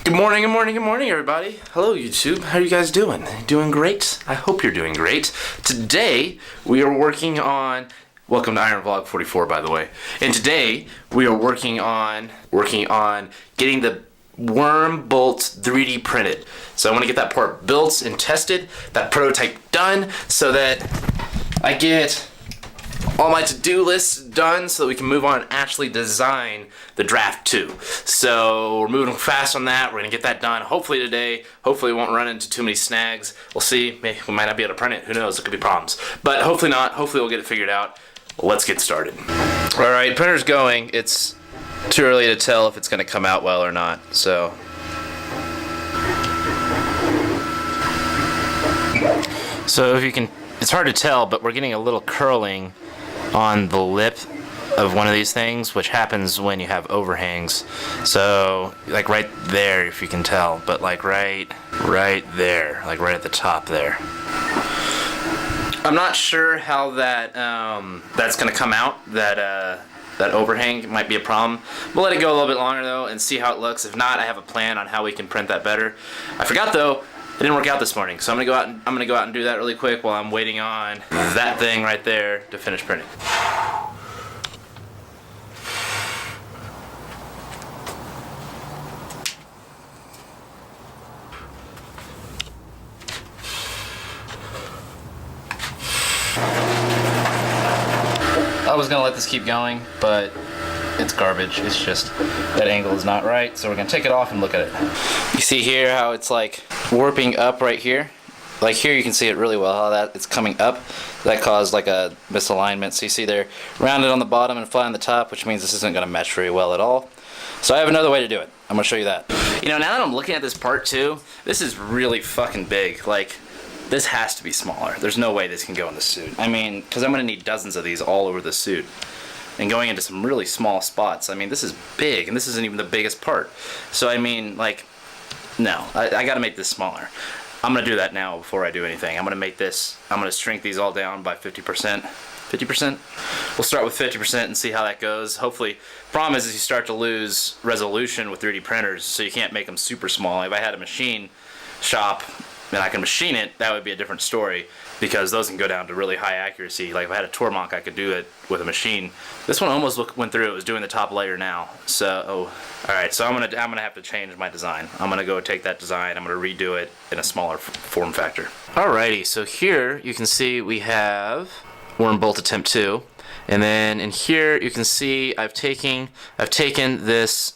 Good morning, good morning, good morning, everybody. Hello, YouTube. How are you guys doing? Doing great? I hope you're doing great. Today, we are working on... Welcome to Iron Vlog 44, by the way. And today, we are working on getting the worm bolt 3D printed. So I want to get that part built and tested, that prototype done, so that I get all my to-do lists done so that we can move on and actually design the Draft 2. So we're moving fast on that. We're going to get that done hopefully today. Hopefully we won't run into too many snags. We'll see. Maybe we might not be able to print it. Who knows? It could be problems. But hopefully not. Hopefully we'll get it figured out. Let's get started. Alright, printer's going. It's too early to tell if it's going to come out well or not. So if you can, it's hard to tell, but we're getting a little curling on the lip of one of these things, which happens when you have overhangs. So like right there, if you can tell, but like right there, like right at the top there. I'm not sure how that that's gonna come out. That overhang might be a problem. We'll let it go a little bit longer though and see how it looks. If not, I have a plan on how we can print that better. I forgot though, it didn't work out this morning, so I'm gonna go out and do that really quick while I'm waiting on that thing right there to finish printing. I was gonna let this keep going, but it's garbage. It's just that angle is not right, so we're gonna take it off and look at it. You see here how it's like warping up right here? Like here you can see it really well, how that it's coming up. That caused like a misalignment. So you see they're rounded on the bottom and flat on the top, which means this isn't gonna mesh very well at all. So I have another way to do it. I'm gonna show you that. You know, now that I'm looking at this part too, this is really fucking big. Like, this has to be smaller. There's no way this can go in the suit. I mean, because I'm going to need dozens of these all over the suit. And going into some really small spots. I mean, this is big, and this isn't even the biggest part. So, I mean, like, no. I got to make this smaller. I'm going to do that now before I do anything. I'm going to shrink these all down by 50%. 50%? We'll start with 50% and see how that goes. Hopefully, problem is you start to lose resolution with 3D printers, so you can't make them super small. If I had a machine shop and I can machine it, that would be a different story, because those can go down to really high accuracy. Like if I had a Tormach, I could do it with a machine. This one almost went through. It was doing the top layer now. So, all right. So I'm gonna have to change my design. I'm gonna go take that design. I'm gonna redo it in a smaller form factor. Alrighty. So here you can see we have worm bolt attempt 2, and then in here you can see I've taken this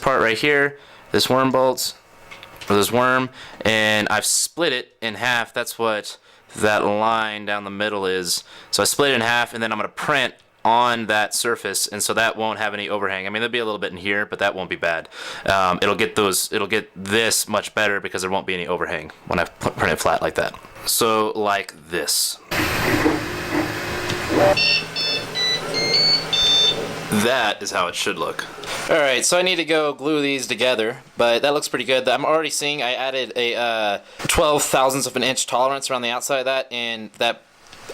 part right here, this worm bolt, or this worm, and I've split it in half. That's what that line down the middle is. So I split it in half, and then I'm going to print on that surface, and so that won't have any overhang. I mean, there'll be a little bit in here, but that won't be bad. It'll get this much better because there won't be any overhang when I print it flat like that. So like this. That is how it should look. Alright, so I need to go glue these together, but that looks pretty good. I'm already seeing I added a 12 thousandths of an inch tolerance around the outside of that, and that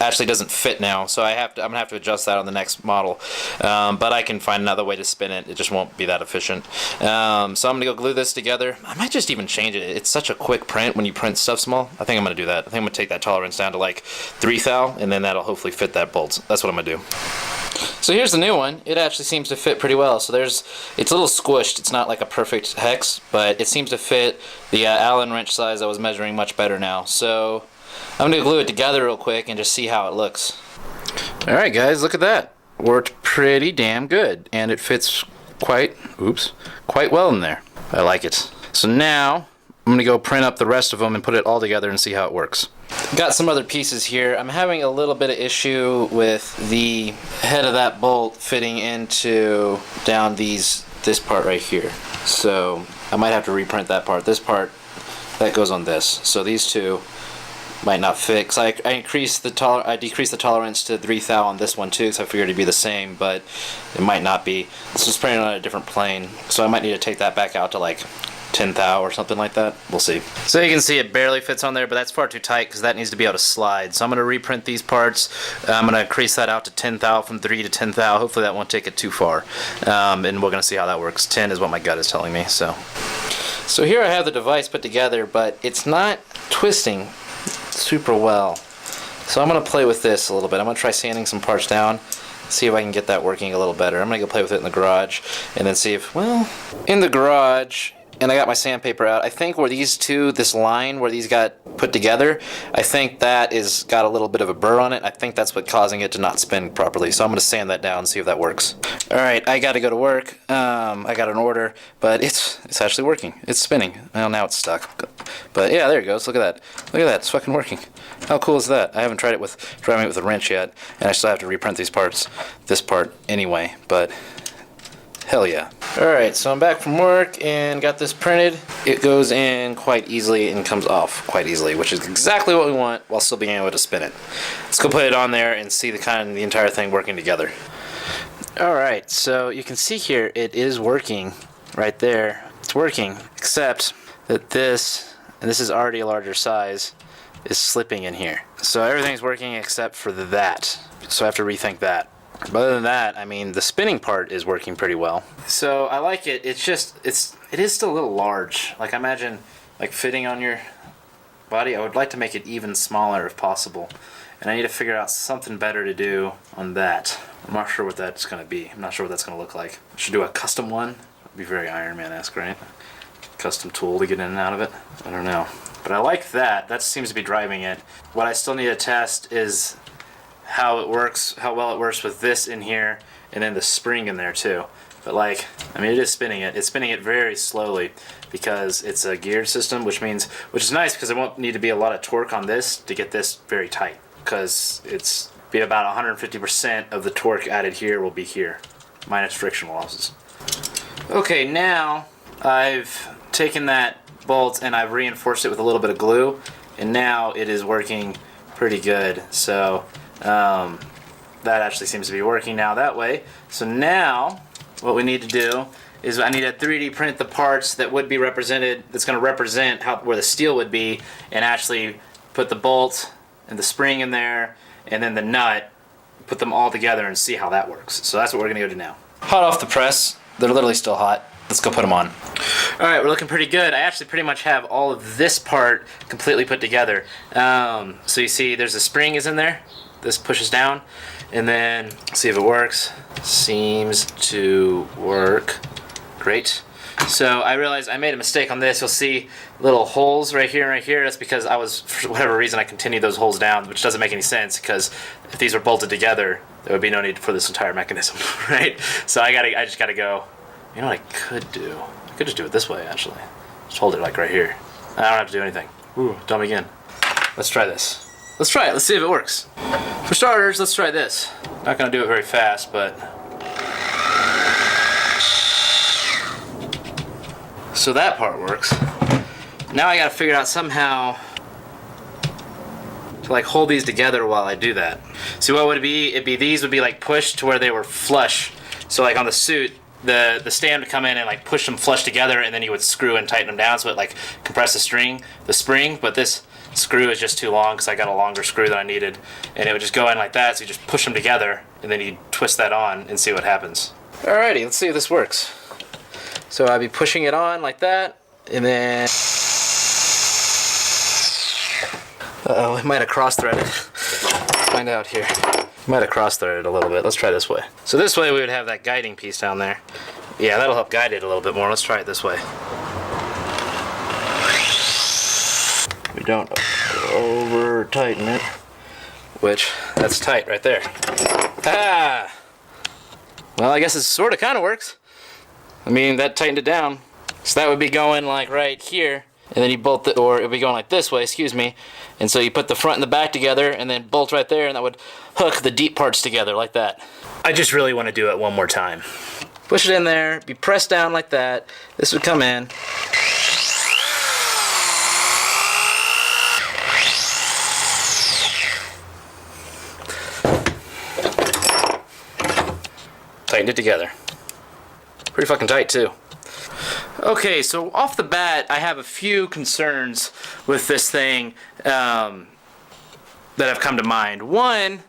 actually doesn't fit now, so I'm gonna have to adjust that on the next model. But I can find another way to spin it. It just won't be that efficient. So I'm gonna go glue this together. I might just even change it. It's such a quick print when you print stuff small. I think I'm gonna do that. I think I'm gonna take that tolerance down to like 3 thou, and then that'll hopefully fit that bolt. That's what I'm gonna do. So here's the new one. It actually seems to fit pretty well. So it's a little squished. It's not like a perfect hex, but it seems to fit the Allen wrench size I was measuring much better now. So I'm going to glue it together real quick and just see how it looks. Alright guys, look at that. Worked pretty damn good. And it fits quite well in there. I like it. So now I'm going to go print up the rest of them and put it all together and see how it works. Got some other pieces here. I'm having a little bit of issue with the head of that bolt fitting into down this part right here. So I might have to reprint that part. This part, that goes on this. So these two might not fit. So I decreased the tolerance to 3 thou on this one too, because I figured it'd be the same, but it might not be. This was printed on a different plane, so I might need to take that back out to like 10 thou or something like that. We'll see. So you can see it barely fits on there, but that's far too tight because that needs to be able to slide. So I'm going to reprint these parts. I'm going to increase that out to 10 thou, from 3 to 10 thou. Hopefully that won't take it too far. And we're going to see how that works. 10 is what my gut is telling me. So So here I have the device put together, but it's not twisting super well. So I'm going to play with this a little bit. I'm going to try sanding some parts down, see if I can get that working a little better. I'm going to go play with it in the garage and then see if, well, in the garage, and I got my sandpaper out, I think where these two, this line where these got put together, I think that is got a little bit of a burr on it. I think that's what's causing it to not spin properly. So I'm going to sand that down and see if that works. Alright, I got to go to work. I got an order, but it's actually working. It's spinning. Well, now it's stuck. But yeah, there it goes. Look at that. Look at that. It's fucking working. How cool is that? I haven't tried it with driving it with a wrench yet, and I still have to reprint these parts, this part anyway, but hell yeah. Alright, so I'm back from work and got this printed. It goes in quite easily and comes off quite easily, which is exactly what we want while still being able to spin it. Let's go put it on there and see the entire thing working together. Alright, so you can see here it is working right there. It's working, except that this, and this is already a larger size, is slipping in here. So everything's working except for that. So I have to rethink that. But other than that, I mean, the spinning part is working pretty well. So I like it. It's just, it is still a little large. Like, I imagine, like, fitting on your body. I would like to make it even smaller if possible. And I need to figure out something better to do on that. I'm not sure what that's going to be. I'm not sure what that's going to look like. I should do a custom one. It'd be very Iron Man-esque, right? Custom tool to get in and out of it. I don't know. But I like that. That seems to be driving it. What I still need to test is how it works, how well it works with this in here, and then the spring in there too. But like, I mean, it is spinning it. It's spinning it very slowly because it's a geared system, which is nice because there won't need to be a lot of torque on this to get this very tight, because it's be about 150% of the torque added here will be here, minus friction losses. Okay, now I've taken that bolt and I've reinforced it with a little bit of glue, and now it is working pretty good. So that actually seems to be working now that way. So now what we need to do is I need to 3D print the parts that would be represented, that's going to represent where the steel would be, and actually put the bolt and the spring in there and then the nut, put them all together and see how that works. So that's what we're going to go do now. Hot off the press. They're literally still hot. Let's go put them on. Alright, we're looking pretty good. I actually pretty much have all of this part completely put together. So you see there's a spring is in there. This pushes down. And then, see if it works. Seems to work. Great. So I realized I made a mistake on this. You'll see little holes right here and right here. That's because for whatever reason, I continued those holes down, which doesn't make any sense, because if these were bolted together, there would be no need for this entire mechanism, right? So I just gotta go. You know what I could do? I could just do it this way, actually. Just hold it like right here. I don't have to do anything. Ooh, dumb again. Let's try this. Let's try it. Let's see if it works. For starters, let's try this. Not gonna do it very fast, but... So that part works. Now I gotta figure out somehow to like hold these together while I do that. See what would it be? It'd be these would be like pushed to where they were flush. So like on the suit, the stand would come in and like push them flush together, and then you would screw and tighten them down so it like compress the spring. But this screw is just too long because I got a longer screw than I needed, and it would just go in like that. So you just push them together and then you twist that on and see what happens. Alrighty, let's see if this works. So I'd be pushing it on like that, and then uh-oh, it might have cross-threaded. Find out here. Might have cross-threaded a little bit. Let's try this way. So this way we would have that guiding piece down there. Yeah, that'll help guide it a little bit more. Let's try it this way. We don't over-tighten it. Which, that's tight right there. Ah! Well, I guess it sort of kind of works. I mean, that tightened it down. So that would be going like right here. And then you bolt it, or it would be going like this way, excuse me. And so you put the front and the back together and then bolt right there, and that would hook the deep parts together like that. I just really want to do it one more time. Push it in there, be pressed down like that. This would come in. Tightened it together. Pretty fucking tight too. Okay, so off the bat, I have a few concerns with this thing that have come to mind. One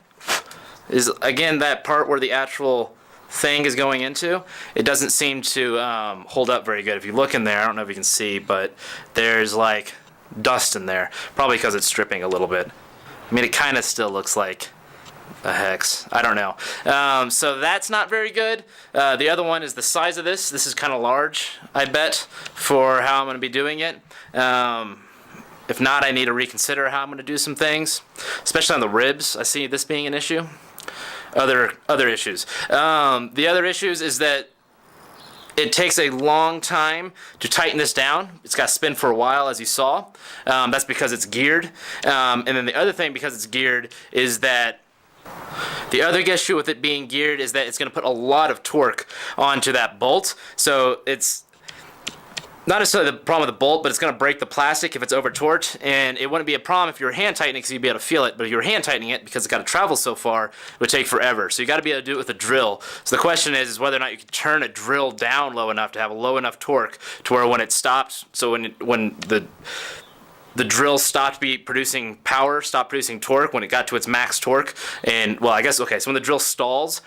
is, again, that part where the actual thing is going into, it doesn't seem to hold up very good. If you look in there, I don't know if you can see, but there's like dust in there, probably because it's stripping a little bit. I mean, it kind of still looks like a hex. I don't know. So that's not very good. The other one is the size of this. This is kind of large, I bet, for how I'm going to be doing it. If not, I need to reconsider how I'm going to do some things, especially on the ribs. I see this being an issue. Other issues. The other issues is that it takes a long time to tighten this down. It's got to spin for a while, as you saw. That's because it's geared. And then the other thing, because it's geared, is that the other issue with it being geared is that it's going to put a lot of torque onto that bolt. So it's not necessarily the problem with the bolt, but it's going to break the plastic if it's over torqued, and it wouldn't be a problem if you were hand tightening because you'd be able to feel it, but if you were hand tightening it, because it's got to travel so far, it would take forever. So you got to be able to do it with a drill. So the question is whether or not you can turn a drill down low enough to have a low enough torque to where when it stops, so when the drill stopped producing power, stopped producing torque when it got to its max torque, and well, I guess, okay, so when the drill stalls,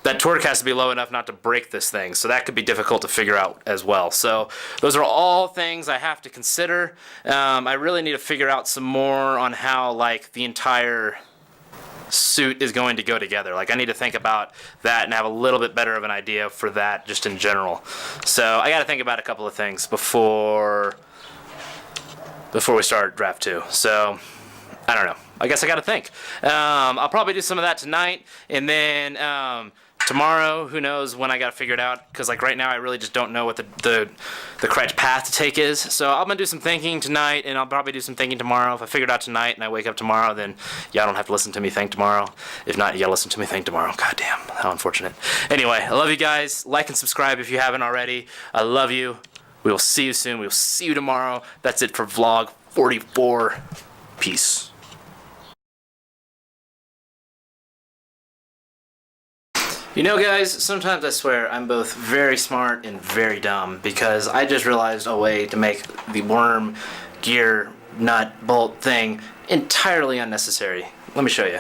that torque has to be low enough not to break this thing, so that could be difficult to figure out as well. So those are all things I have to consider. I really need to figure out some more on how like the entire suit is going to go together. Like I need to think about that and have a little bit better of an idea for that just in general. So I got to think about a couple of things before we start draft 2. So I don't know. I guess I got to think. I'll probably do some of that tonight, and then tomorrow, who knows when I got to figure it out, because like right now I really just don't know what the correct path to take is. So I'm going to do some thinking tonight, and I'll probably do some thinking tomorrow. If I figure it out tonight and I wake up tomorrow, then y'all don't have to listen to me think tomorrow. If not, you got to listen to me think tomorrow. God damn, how unfortunate. Anyway, I love you guys. Like and subscribe if you haven't already. I love you. We will see you soon. We will see you tomorrow. That's it for vlog 44. Peace. You know, guys, sometimes I swear I'm both very smart and very dumb, because I just realized a way to make the worm gear nut bolt thing entirely unnecessary. Let me show you.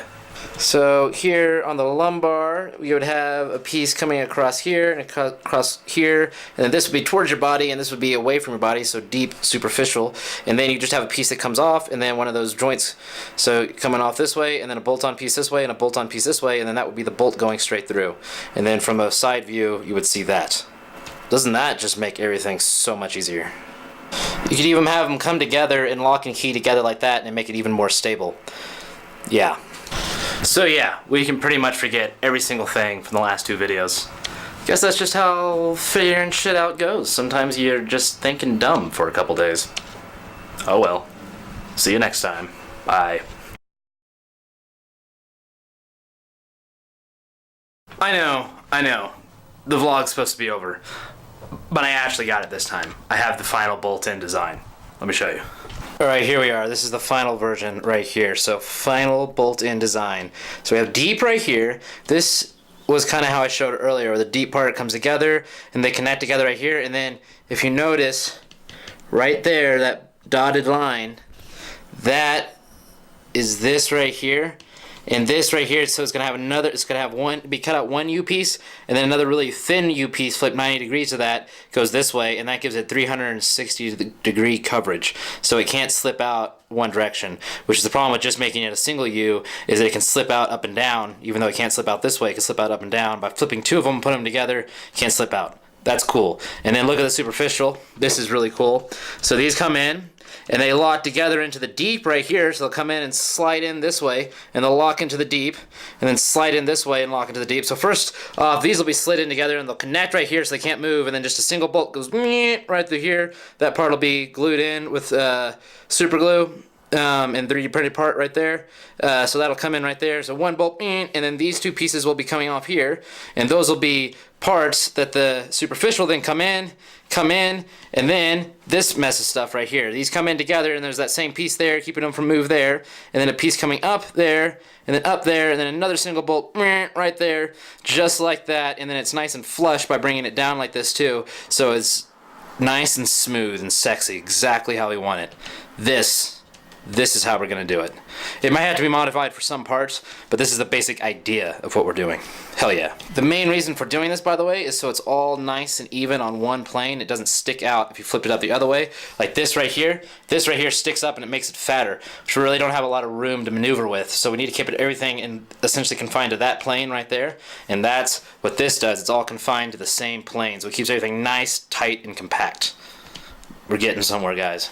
So here on the lumbar, we would have a piece coming across here and across here, and then this would be towards your body, and this would be away from your body, so deep, superficial. And then you just have a piece that comes off, and then one of those joints, so coming off this way, and then a bolt-on piece this way, and a bolt-on piece this way, and then that would be the bolt going straight through. And then from a side view, you would see that. Doesn't that just make everything so much easier? You could even have them come together and lock and key together like that, and make it even more stable. Yeah. So yeah, we can pretty much forget every single thing from the last 2 videos. Guess that's just how figuring shit out goes. Sometimes you're just thinking dumb for a couple days. Oh well. See you next time. Bye. I know. The vlog's supposed to be over. But I actually got it this time. I have the final bolt-in design. Let me show you. Alright, here we are. This is the final version right here. So, final bolt-in design. So we have deep right here. This was kind of how I showed it earlier, where the deep part comes together, and they connect together right here. And then, if you notice, right there, that dotted line, that is this right here. And this right here, so it's gonna have another. It's gonna have be cut out one U piece, and then another really thin U piece, flip 90 degrees of that, goes this way, and that gives it 360-degree coverage. So it can't slip out one direction, which is the problem with just making it a single U, is that it can slip out up and down. Even though it can't slip out this way, it can slip out up and down. By flipping 2 of them and putting them together, it can't slip out. That's cool. And then look at the superficial. This is really cool. So these come in, and they lock together into the deep right here, so they'll come in and slide in this way, and they'll lock into the deep, and then slide in this way and lock into the deep. So first off, these will be slid in together, and they'll connect right here so they can't move, and then just a single bolt goes right through here. That part will be glued in with super glue. And 3D printed part right there. So that'll come in right there. So one bolt, and then these 2 pieces will be coming off here, and those will be parts that the superficial then come in, and then this mess of stuff right here. These come in together, and there's that same piece there, keeping them from move there, and then a piece coming up there, and then up there, and then another single bolt right there, just like that, and then it's nice and flush by bringing it down like this too, so it's nice and smooth and sexy, exactly how we want it. This this is how we're going to do it. It might have to be modified for some parts, but this is the basic idea of what we're doing. Hell yeah. The main reason for doing this, by the way, is so it's all nice and even on one plane. It doesn't stick out if you flip it up the other way. Like this right here sticks up and it makes it fatter, which we really don't have a lot of room to maneuver with. So we need to keep everything in essentially confined to that plane right there. And that's what this does. It's all confined to the same plane. So it keeps everything nice, tight, and compact. We're getting somewhere, guys.